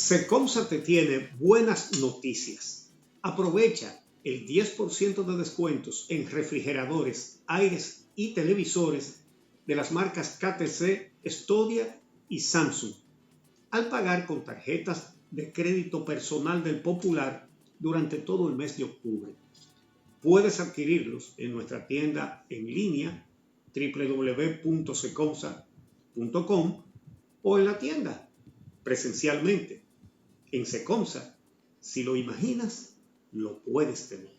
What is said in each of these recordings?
Secomsa te tiene buenas noticias. Aprovecha el 10% de descuentos en refrigeradores, aires y televisores de las marcas KTC, Stodia y Samsung al pagar con tarjetas de crédito personal del Popular durante todo el mes de octubre. Puedes adquirirlos en nuestra tienda en línea www.secomsa.com o en la tienda presencialmente. En Secomsa, si lo imaginas, lo puedes tener.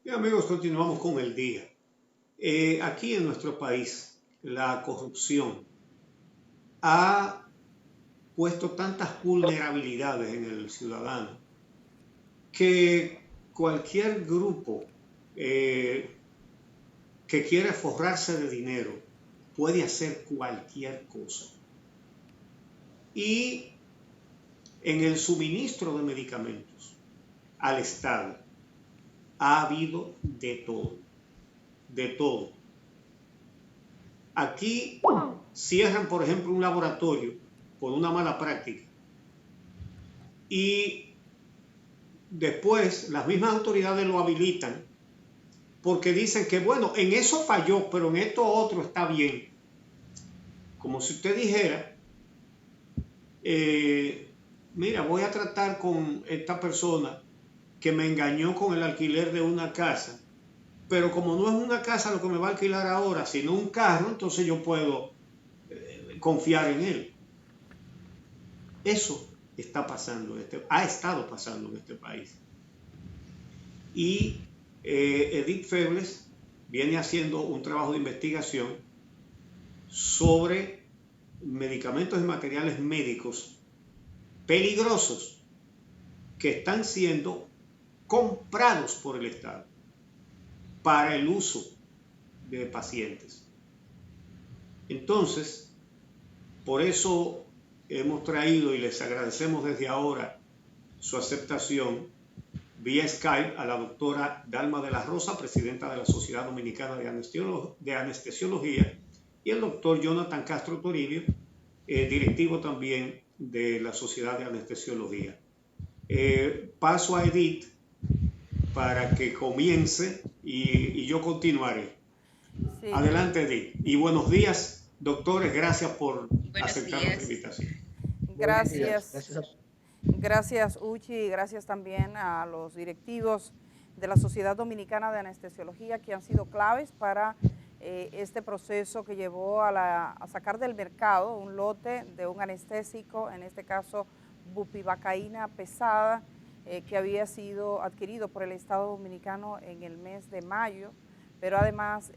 Y amigos, continuamos con el día. Aquí en nuestro país, la corrupción ha puesto tantas vulnerabilidades en el ciudadano que cualquier grupo que quiera forrarse de dinero puede hacer cualquier cosa. Y en el suministro de medicamentos al Estado ha habido de todo, de todo. Aquí cierran, por ejemplo, un laboratorio por una mala práctica y después las mismas autoridades lo habilitan porque dicen que bueno, en eso falló, pero en esto otro está bien. Como si usted dijera, mira, voy a tratar con esta persona que me engañó con el alquiler de una casa, pero como no es una casa lo que me va a alquilar ahora, sino un carro, entonces yo puedo confiar en él. Eso está pasando, ha estado pasando en este país. Y Edith Febles viene haciendo un trabajo de investigación sobre medicamentos y materiales médicos peligrosos que están siendo comprados por el Estado para el uso de pacientes. Entonces, por eso hemos traído y les agradecemos desde ahora su aceptación vía Skype a la doctora Dalma de la Rosa, presidenta de la Sociedad Dominicana de Anestesiología, y el doctor Jonathan Castro Toribio, directivo también de la Sociedad de Anestesiología. Paso a Edith para que comience y yo continuaré. Sí. Adelante, Edith. Y buenos días, doctores. Gracias por aceptar nuestra invitación. Gracias, Uchi, y gracias también a los directivos de la Sociedad Dominicana de Anestesiología que han sido claves para este proceso que llevó a sacar del mercado un lote de un anestésico, en este caso bupivacaína pesada, que había sido adquirido por el Estado Dominicano en el mes de mayo, pero además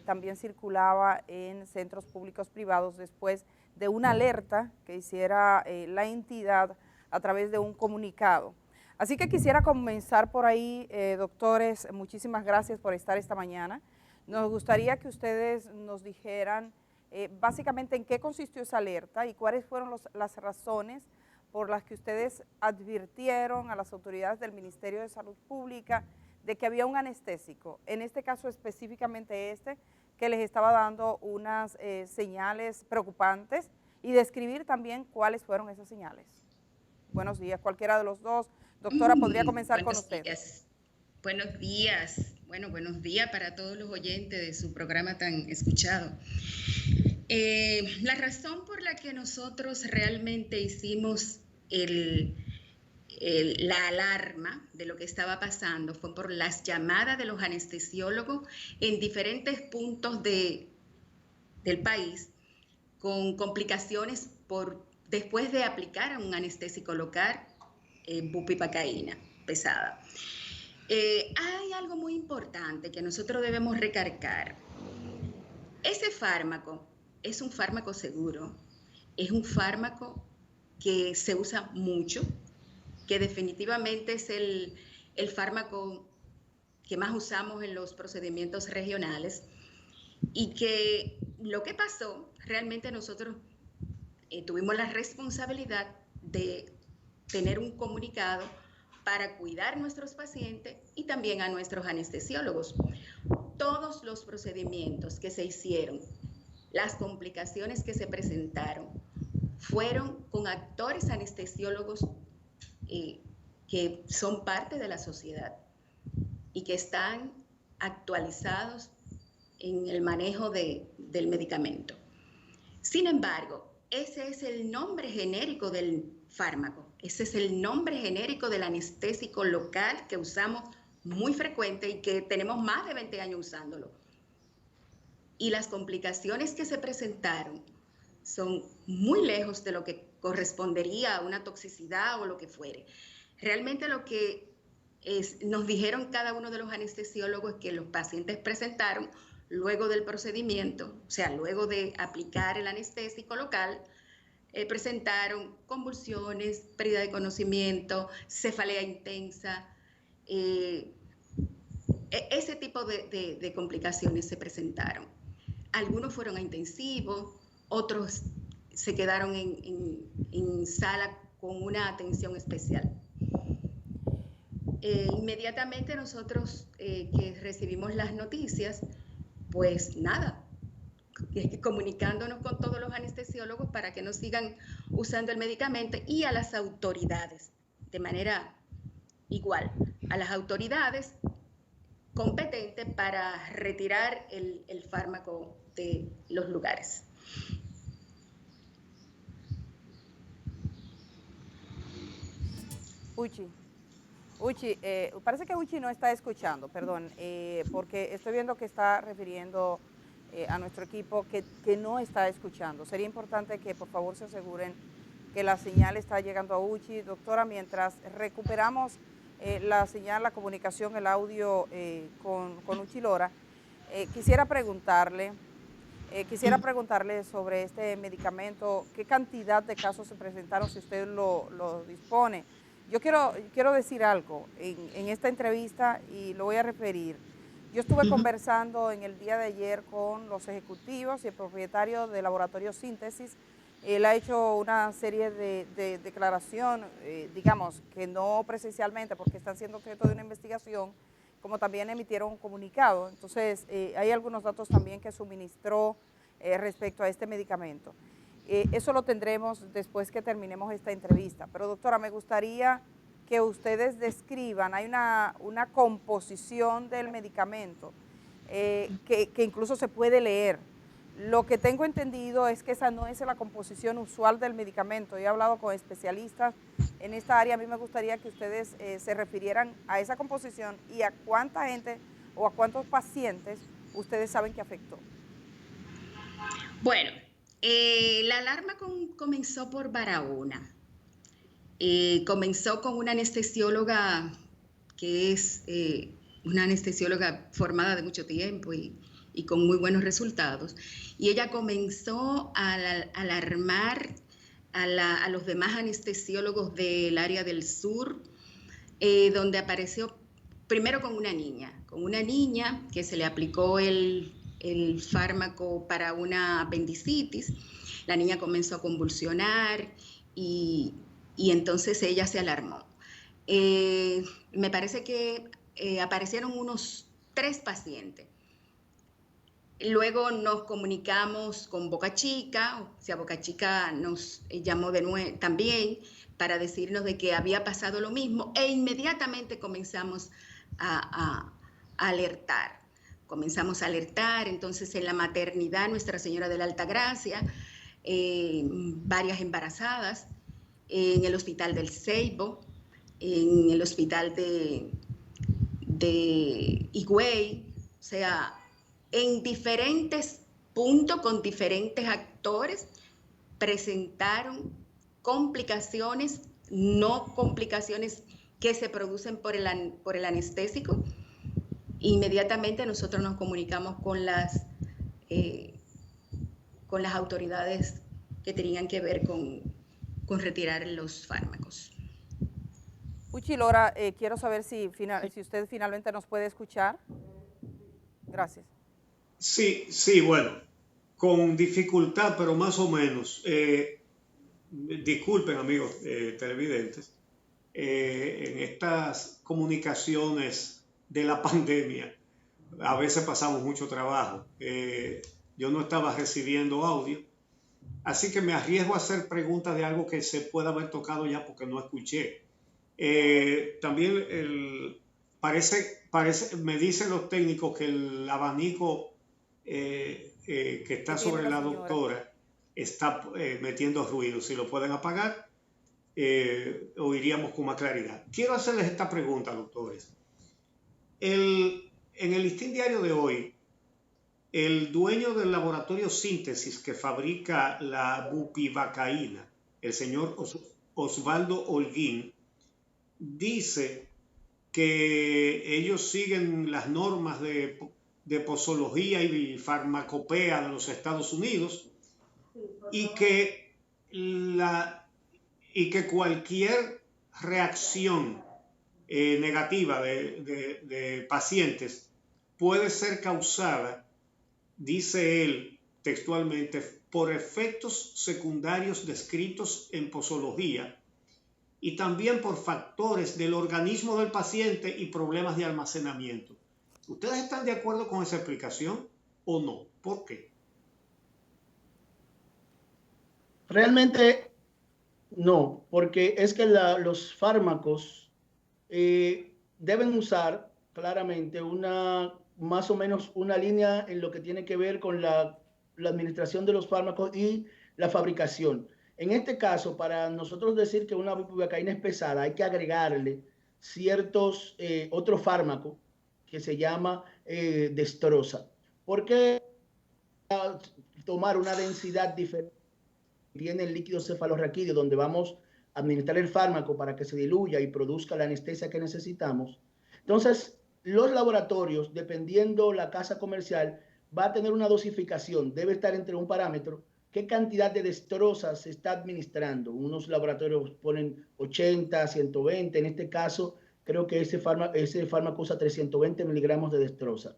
también circulaba en centros públicos privados después de una alerta que hiciera la entidad a través de un comunicado. Así que quisiera comenzar por ahí, doctores, muchísimas gracias por estar esta mañana. Nos gustaría que ustedes nos dijeran básicamente en qué consistió esa alerta y cuáles fueron las razones por las que ustedes advirtieron a las autoridades del Ministerio de Salud Pública de que había un anestésico, en este caso específicamente que les estaba dando unas señales preocupantes, y describir también cuáles fueron esas señales. Buenos días, cualquiera de los dos. Doctora, ¿podría comenzar con usted? Buenos días. Bueno, buenos días para todos los oyentes de su programa tan escuchado. La razón por la que nosotros realmente hicimos la alarma de lo que estaba pasando fue por las llamadas de los anestesiólogos en diferentes puntos del país con complicaciones después de aplicar a un anestésico local bupivacaína pesada. Hay algo muy importante que nosotros debemos recalcar. Ese fármaco es un fármaco seguro, es un fármaco que se usa mucho, que definitivamente es el fármaco que más usamos en los procedimientos regionales, y que lo que pasó, realmente nosotros tuvimos la responsabilidad de tener un comunicado para cuidar a nuestros pacientes y también a nuestros anestesiólogos. Todos los procedimientos que se hicieron, las complicaciones que se presentaron, fueron con actores anestesiólogos que son parte de la sociedad y que están actualizados en el manejo del medicamento. Sin embargo, ese es el nombre genérico del fármaco, ese es el nombre genérico del anestésico local que usamos muy frecuente y que tenemos más de 20 años usándolo. Y las complicaciones que se presentaron son muy lejos de lo que correspondería a una toxicidad o lo que fuere. Realmente lo que nos dijeron cada uno de los anestesiólogos es que los pacientes presentaron luego del procedimiento, o sea, luego de aplicar el anestésico local, presentaron convulsiones, pérdida de conocimiento, cefalea intensa, ese tipo de complicaciones se presentaron. Algunos fueron a intensivo, otros se quedaron en sala con una atención especial. Inmediatamente nosotros que recibimos las noticias, pues nada, comunicándonos con todos los anestesiólogos para que nos sigan usando el medicamento y a las autoridades, de manera igual, a las autoridades competentes para retirar el fármaco de los lugares. Uchi, parece que Uchi no está escuchando, perdón, porque estoy viendo que está refiriendo a nuestro equipo que no está escuchando. Sería importante que por favor se aseguren que la señal está llegando a Uchi. Doctora, mientras recuperamos la señal, la comunicación, el audio con Uchi Lora, quisiera preguntarle sobre este medicamento, qué cantidad de casos se presentaron, si usted lo dispone. Yo quiero decir algo en esta entrevista y lo voy a referir. Yo estuve conversando en el día de ayer con los ejecutivos y el propietario del laboratorio Síntesis. Él ha hecho una serie de declaración, digamos, que no presencialmente porque están siendo objeto de una investigación, como también emitieron un comunicado. Entonces, hay algunos datos también que suministró respecto a este medicamento. Eso lo tendremos después que terminemos esta entrevista. Pero doctora, me gustaría que ustedes describan, hay una composición del medicamento que incluso se puede leer. Lo que tengo entendido es que esa no es la composición usual del medicamento. He hablado con especialistas en esta área. A mí me gustaría que ustedes se refirieran a esa composición y a cuánta gente o a cuántos pacientes ustedes saben que afectó. Bueno, la alarma comenzó por Barahona. Comenzó con una anestesióloga que es una anestesióloga formada de mucho tiempo y con muy buenos resultados. Y ella comenzó a alarmar a los demás anestesiólogos del área del sur, donde apareció primero con una niña que se le aplicó el fármaco para una apendicitis. La niña comenzó a convulsionar y entonces ella se alarmó. Me parece que aparecieron unos 3 pacientes. Luego nos comunicamos con Boca Chica, o sea, Boca Chica nos llamó de nuevo también para decirnos de que había pasado lo mismo e inmediatamente comenzamos a alertar. Comenzamos a alertar, entonces en la maternidad Nuestra Señora de la Altagracia, varias embarazadas, en el hospital del Ceibo, en el hospital de Higüey, o sea, en diferentes puntos con diferentes actores presentaron complicaciones, no complicaciones que se producen por el anestésico. Inmediatamente nosotros nos comunicamos con las autoridades que tenían que ver con retirar los fármacos. Uchi Lora, quiero saber si usted finalmente nos puede escuchar. Gracias. Sí, bueno, con dificultad, pero más o menos. disculpen amigos televidentes, en estas comunicaciones de la pandemia a veces pasamos mucho trabajo. Yo no estaba recibiendo audio, así que me arriesgo a hacer preguntas de algo que se pueda haber tocado ya porque no escuché. También me dicen los técnicos que el abanico que está sobre la doctora está metiendo ruido. Si lo pueden apagar, oiríamos con más claridad. Quiero hacerles esta pregunta, doctores. En el listín diario de hoy, el dueño del laboratorio Síntesis que fabrica la bupivacaína, el señor Osvaldo Holguín, dice que ellos siguen las normas de posología y farmacopea de los Estados Unidos y que cualquier reacción negativa de pacientes puede ser causada, dice él textualmente, por efectos secundarios descritos en posología y también por factores del organismo del paciente y problemas de almacenamiento. ¿Ustedes están de acuerdo con esa explicación o no? ¿Por qué? Realmente no, porque es que los fármacos deben usar claramente más o menos una línea en lo que tiene que ver con la administración de los fármacos y la fabricación. En este caso, para nosotros decir que una bupivacaína es pesada, hay que agregarle ciertos otro fármaco que se llama destroza. ¿Por qué tomar una densidad diferente? Tiene el líquido cefalorraquídeo, donde vamos a administrar el fármaco para que se diluya y produzca la anestesia que necesitamos. Entonces, los laboratorios, dependiendo la casa comercial, va a tener una dosificación, debe estar entre un parámetro, qué cantidad de destroza se está administrando. Unos laboratorios ponen 80, 120, en este caso creo que ese fármaco usa 320 miligramos de destroza.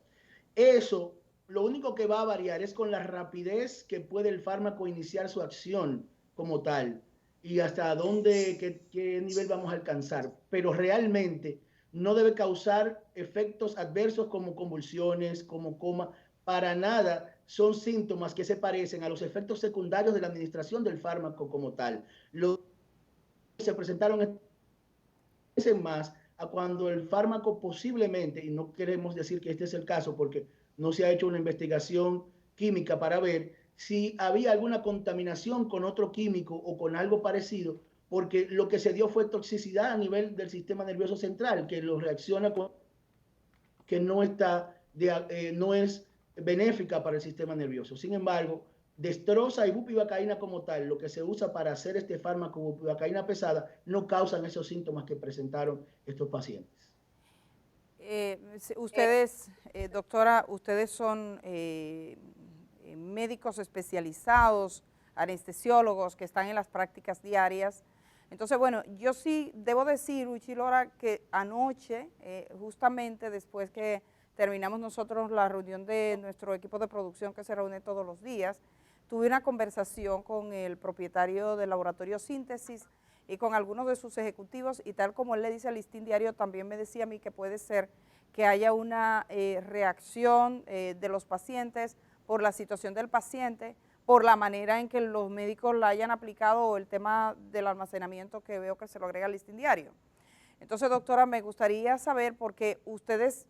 Eso, lo único que va a variar es con la rapidez que puede el fármaco iniciar su acción como tal y hasta dónde, qué nivel vamos a alcanzar. Pero realmente no debe causar efectos adversos como convulsiones, como coma, para nada. Son síntomas que se parecen a los efectos secundarios de la administración del fármaco como tal. Los que se presentaron más a cuando el fármaco posiblemente, y no queremos decir que este es el caso porque no se ha hecho una investigación química para ver si había alguna contaminación con otro químico o con algo parecido, porque lo que se dio fue toxicidad a nivel del sistema nervioso central, que lo reacciona con que no es benéfica para el sistema nervioso. Sin embargo, destroza y bupivacaína como tal, lo que se usa para hacer este fármaco bupivacaína pesada, no causan esos síntomas que presentaron estos pacientes. Ustedes, doctora, ustedes son médicos especializados, anestesiólogos que están en las prácticas diarias. Entonces, bueno, yo sí debo decir, Uchi Lora, que anoche, justamente después que terminamos nosotros la reunión de nuestro equipo de producción que se reúne todos los días, tuve una conversación con el propietario del laboratorio Síntesis y con algunos de sus ejecutivos, y tal como él le dice al listín diario, también me decía a mí que puede ser que haya una reacción de los pacientes por la situación del paciente, por la manera en que los médicos la hayan aplicado o el tema del almacenamiento que veo que se lo agrega al listín diario. Entonces, doctora, me gustaría saber, porque ustedes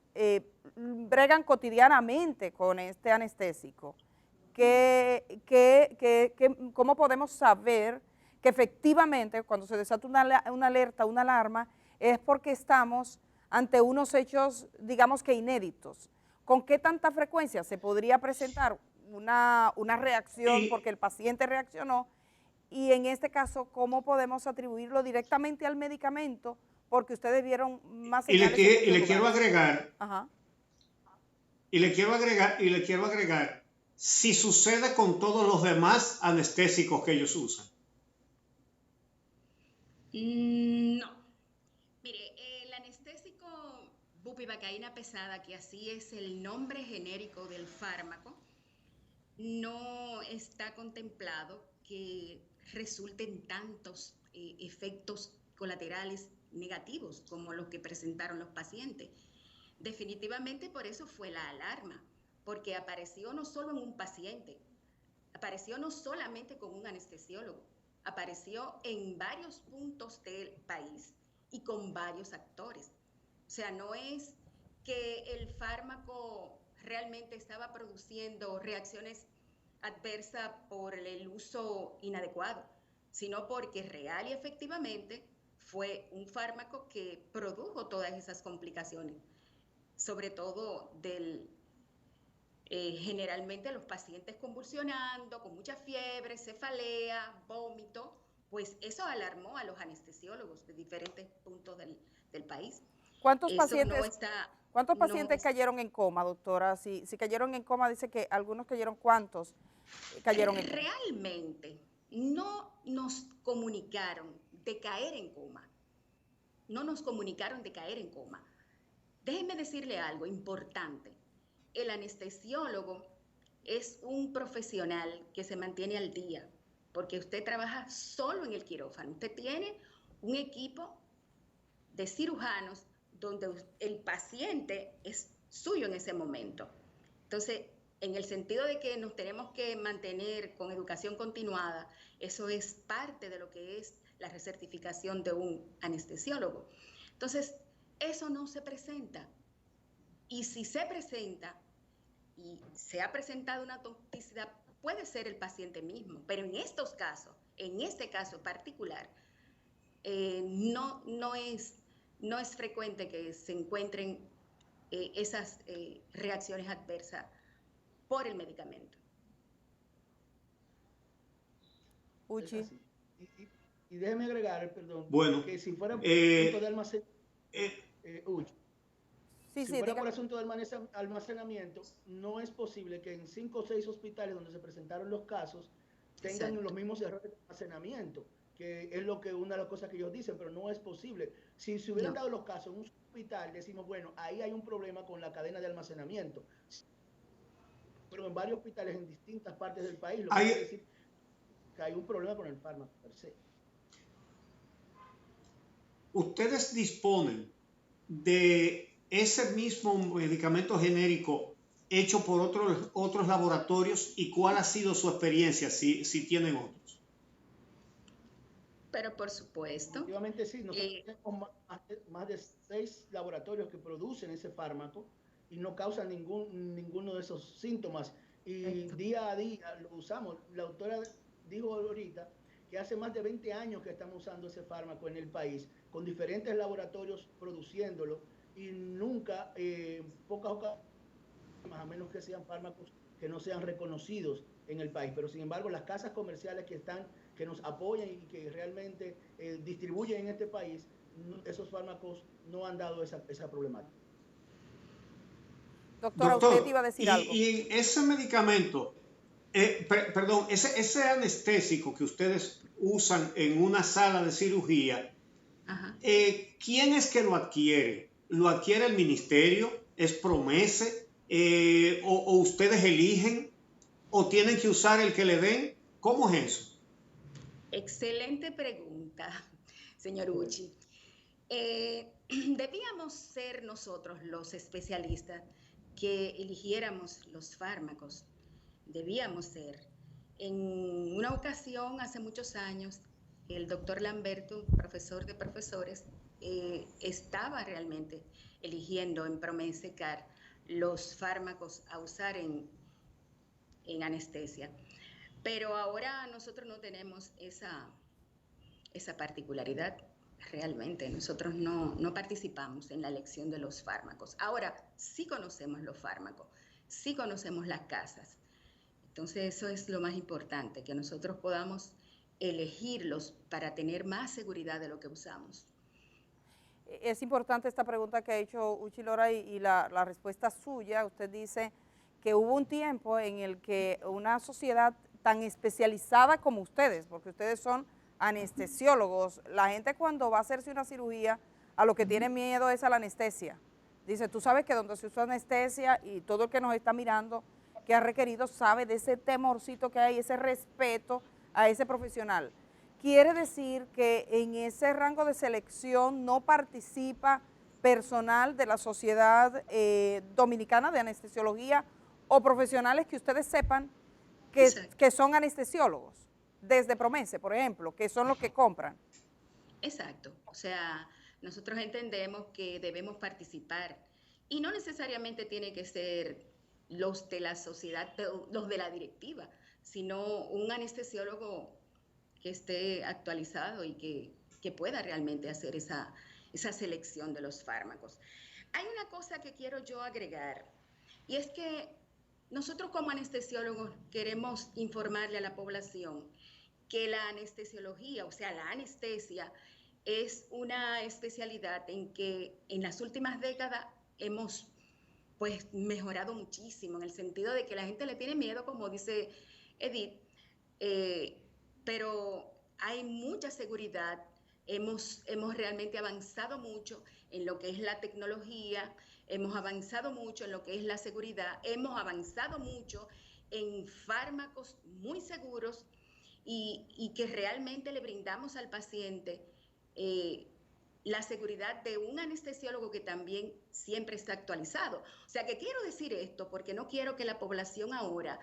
bregan cotidianamente con este anestésico, ¿cómo podemos saber que efectivamente cuando se desata una alerta, una alarma, es porque estamos ante unos hechos, digamos que inéditos? ¿Con qué tanta frecuencia se podría presentar una reacción porque el paciente reaccionó? Y en este caso, ¿cómo podemos atribuirlo directamente al medicamento? Porque ustedes vieron más señales. Y le quiero agregar, si sucede con todos los demás anestésicos que ellos usan. No. Mire, el anestésico bupivacaína pesada, que así es el nombre genérico del fármaco, no está contemplado que resulten tantos efectos colaterales negativos como los que presentaron los pacientes. Definitivamente por eso fue la alarma, porque apareció no solo en un paciente, apareció no solamente con un anestesiólogo, apareció en varios puntos del país y con varios actores. O sea, no es que el fármaco realmente estaba produciendo reacciones adversas por el uso inadecuado, sino porque real y efectivamente fue un fármaco que produjo todas esas complicaciones, sobre todo generalmente los pacientes convulsionando, con mucha fiebre, cefalea, vómito, pues eso alarmó a los anestesiólogos de diferentes puntos del país. ¿Cuántos pacientes cayeron en coma, doctora? Si cayeron en coma, dice que algunos cayeron, ¿cuántos cayeron en coma? Realmente no nos comunicaron de caer en coma. No nos comunicaron de caer en coma. Déjenme decirle algo importante. El anestesiólogo es un profesional que se mantiene al día, porque usted trabaja solo en el quirófano. Usted tiene un equipo de cirujanos donde el paciente es suyo en ese momento. Entonces, en el sentido de que nos tenemos que mantener con educación continuada, eso es parte de lo que es la recertificación de un anestesiólogo. Entonces, eso no se presenta. Y si se presenta y se ha presentado una toxicidad, puede ser el paciente mismo, pero en estos casos, en este caso particular, no es frecuente que se encuentren esas reacciones adversas por el medicamento. Uchi. Y déjeme agregar, perdón, bueno, que si fuera por asunto de almacenamiento, no es posible que en 5 o 6 hospitales donde se presentaron los casos tengan Exacto. Los mismos errores de almacenamiento, que es una de las cosas que ellos dicen, pero no es posible. Si se hubieran dado los casos en un hospital, decimos, bueno, ahí hay un problema con la cadena de almacenamiento. Pero en varios hospitales en distintas partes del país, lo que quiere decir que hay un problema con el fármaco per se. ¿Ustedes disponen de ese mismo medicamento genérico hecho por otros laboratorios y cuál ha sido su experiencia, si tienen otros? Pero por supuesto. Efectivamente sí, nosotros tenemos más de 6 laboratorios que producen ese fármaco y no causan ninguno de esos síntomas. Y día a día lo usamos. La autora dijo ahorita que hace más de 20 años que estamos usando ese fármaco en el país, con diferentes laboratorios produciéndolo y nunca, pocas ocasiones, a menos que sean fármacos que no sean reconocidos en el país. Pero sin embargo, las casas comerciales que nos apoyan y que realmente distribuyen en este país, esos fármacos no han dado esa problemática. Doctora, usted iba a decir algo. Y ese medicamento, perdón, ese anestésico que ustedes usan en una sala de cirugía, ¿quién es que lo adquiere? ¿Lo adquiere el ministerio? ¿Es Promese? ¿O ustedes eligen? ¿O tienen que usar el que le den? ¿Cómo es eso? Excelente pregunta, señor Uchi. Debíamos ser nosotros los especialistas que eligiéramos los fármacos. Debíamos ser. En una ocasión, hace muchos años, el doctor Lamberto, profesor de profesores, estaba realmente eligiendo en Promesecar los fármacos a usar en anestesia. Pero ahora nosotros no tenemos esa particularidad. Realmente nosotros no participamos en la elección de los fármacos. Ahora sí conocemos los fármacos, sí conocemos las casas. Entonces eso es lo más importante, que nosotros podamos elegirlos para tener más seguridad de lo que usamos. Es importante esta pregunta que ha hecho Uchi Lora y la respuesta suya. Usted dice que hubo un tiempo en el que una sociedad tan especializada como ustedes, porque ustedes son anestesiólogos, la gente cuando va a hacerse una cirugía, a lo que tiene miedo es a la anestesia. Dice, tú sabes que donde se usa anestesia, y todo el que nos está mirando, que ha requerido, sabe de ese temorcito que hay, ese respeto a ese profesional. quiere decir que en ese rango de selección no participa personal de la Sociedad Dominicana de Anestesiología o profesionales que ustedes sepan que son anestesiólogos, desde Promese, por ejemplo, que son los que compran. Exacto, o sea, nosotros entendemos que debemos participar y no necesariamente tiene que ser los de la sociedad, los de la directiva, sino un anestesiólogo que esté actualizado y que pueda realmente hacer esa selección de los fármacos. Hay una cosa que quiero yo agregar, y es que nosotros como anestesiólogos queremos informarle a la población que la anestesiología, o sea, la anestesia, es una especialidad en que en las últimas décadas hemos pues mejorado muchísimo, en el sentido de que la gente le tiene miedo, como dice Edith, pero hay mucha seguridad, hemos realmente avanzado mucho en lo que es la tecnología, hemos avanzado mucho en lo que es la seguridad, hemos avanzado mucho en fármacos muy seguros y que realmente le brindamos al paciente la seguridad de un anestesiólogo que también siempre está actualizado. O sea, que quiero decir esto porque no quiero que la población ahora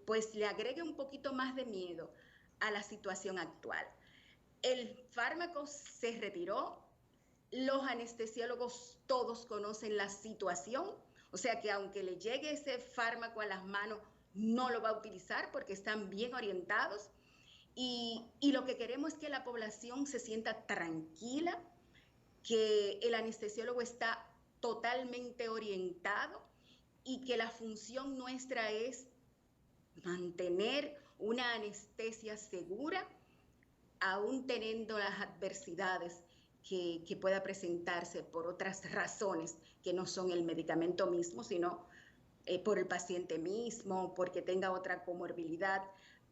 pues le agregue un poquito más de miedo a la situación actual. El fármaco se retiró, los anestesiólogos todos conocen la situación, o sea que aunque le llegue ese fármaco a las manos, no lo va a utilizar porque están bien orientados. Y lo que queremos es que la población se sienta tranquila, que el anestesiólogo está totalmente orientado y que la función nuestra es mantener una anestesia segura, aún teniendo las adversidades que pueda presentarse por otras razones que no son el medicamento mismo, sino por el paciente mismo, porque tenga otra comorbilidad.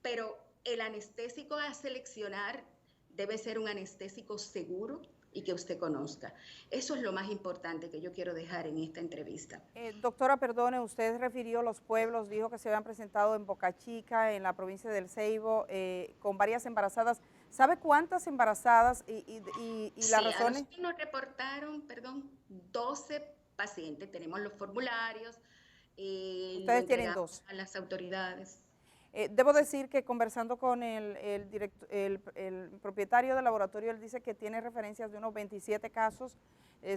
Pero el anestésico a seleccionar debe ser un anestésico seguro y que usted conozca. Eso es lo más importante que yo quiero dejar en esta entrevista. Doctora, perdone, usted refirió los pueblos, dijo que se habían presentado en Boca Chica, en la provincia del Ceibo, con varias embarazadas. ¿Sabe cuántas embarazadas y las razones? Sí, nos reportaron, 12 pacientes. Tenemos los formularios. Ustedes tienen 2. A las autoridades. Debo decir que conversando con el propietario del laboratorio, él dice que tiene referencias de unos 27 casos,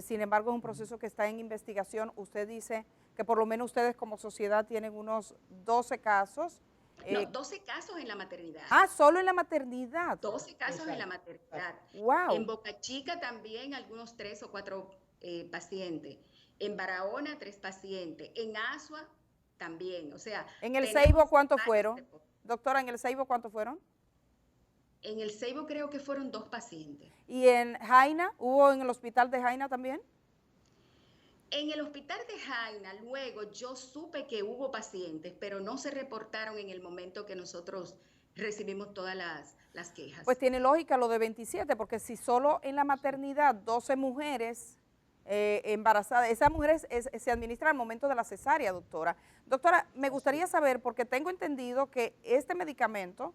sin embargo es un proceso que está en investigación. Usted dice que por lo menos ustedes como sociedad tienen unos 12 casos. No, 12 casos en la maternidad. Ah, solo en la maternidad. 12 casos en la maternidad. Wow. En Boca Chica también algunos 3 o 4 pacientes. En Barahona 3 pacientes. En Asua también, o sea. ¿En el Ceibo cuántos fueron? Doctora, ¿en el Ceibo cuántos fueron? En el Ceibo creo que fueron 2 pacientes. ¿Y en Jaina? ¿Hubo en el hospital de Jaina también? En el hospital de Jaina, luego yo supe que hubo pacientes, pero no se reportaron en el momento que nosotros recibimos todas las quejas. Pues tiene lógica lo de 27, porque si solo en la maternidad 12 mujeres embarazadas, esas mujeres se administran al momento de la cesárea, doctora. Doctora, me gustaría saber, porque tengo entendido que este medicamento,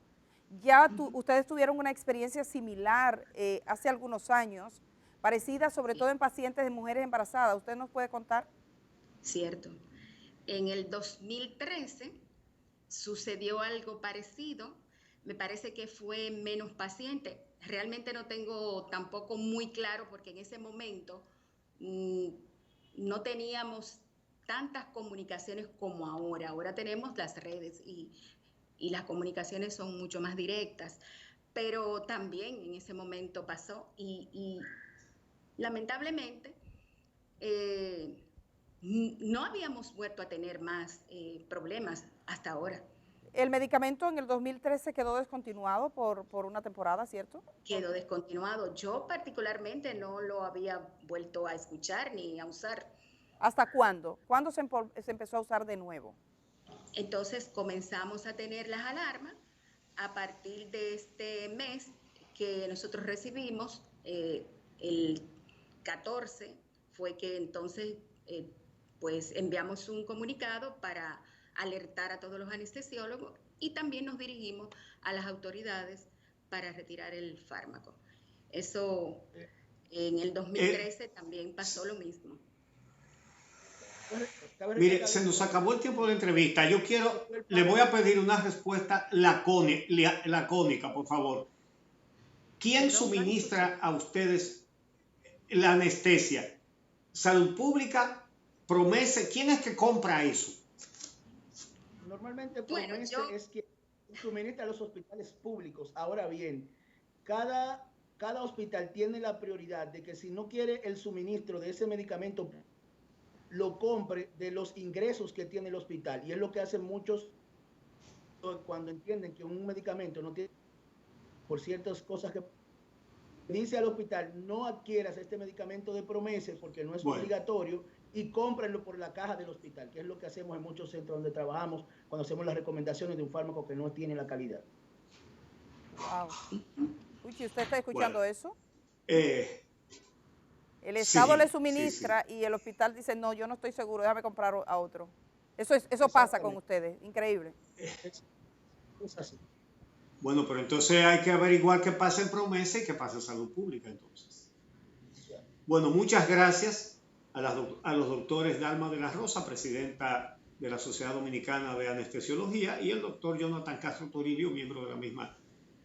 ya ustedes tuvieron una experiencia similar hace algunos años, parecida sobre todo en pacientes de mujeres embarazadas. ¿Usted nos puede contar? Cierto. En el 2013 sucedió algo parecido. Me parece que fue menos pacientes. Realmente no tengo tampoco muy claro porque en ese momento no teníamos tantas comunicaciones como ahora. Ahora tenemos las redes y las comunicaciones son mucho más directas. Pero también en ese momento pasó y lamentablemente, no habíamos vuelto a tener más problemas hasta ahora. El medicamento en el 2013 quedó descontinuado por una temporada, ¿cierto? Quedó descontinuado. Yo particularmente no lo había vuelto a escuchar ni a usar. ¿Hasta cuándo? ¿Cuándo se empezó a usar de nuevo? Entonces comenzamos a tener las alarmas a partir de este mes que nosotros recibimos el 14 fue que entonces pues enviamos un comunicado para alertar a todos los anestesiólogos y también nos dirigimos a las autoridades para retirar el fármaco. Eso en el 2013 también pasó lo mismo. Mire, se nos acabó el tiempo de la entrevista. Le voy a pedir una respuesta lacónica, por favor. ¿Quién suministra a ustedes la anestesia? ¿Salud Pública? ¿Promese? ¿Quién es que compra eso? Normalmente Promese es quien suministra a los hospitales públicos. Ahora bien, cada hospital tiene la prioridad de que si no quiere el suministro de ese medicamento, lo compre de los ingresos que tiene el hospital. Y es lo que hacen muchos cuando entienden que un medicamento no tiene, por ciertas cosas que dice al hospital, no adquieras este medicamento de Promese porque no es obligatorio, y cómprenlo por la caja del hospital, que es lo que hacemos en muchos centros donde trabajamos cuando hacemos las recomendaciones de un fármaco que no tiene la calidad. Wow. Uchi, ¿usted está escuchando eso? El Estado le suministra y el hospital dice, no, yo no estoy seguro, déjame comprar a otro. Eso pasa con ustedes, increíble. Es así. Bueno, pero entonces hay que averiguar qué pasa en Promese y qué pasa en Salud Pública, entonces. Bueno, muchas gracias a los doctores Dalma de la Rosa, presidenta de la Sociedad Dominicana de Anestesiología, y el doctor Jonathan Castro Toribio, miembro de la misma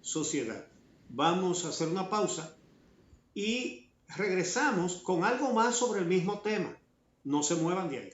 sociedad. Vamos a hacer una pausa y regresamos con algo más sobre el mismo tema. No se muevan de ahí.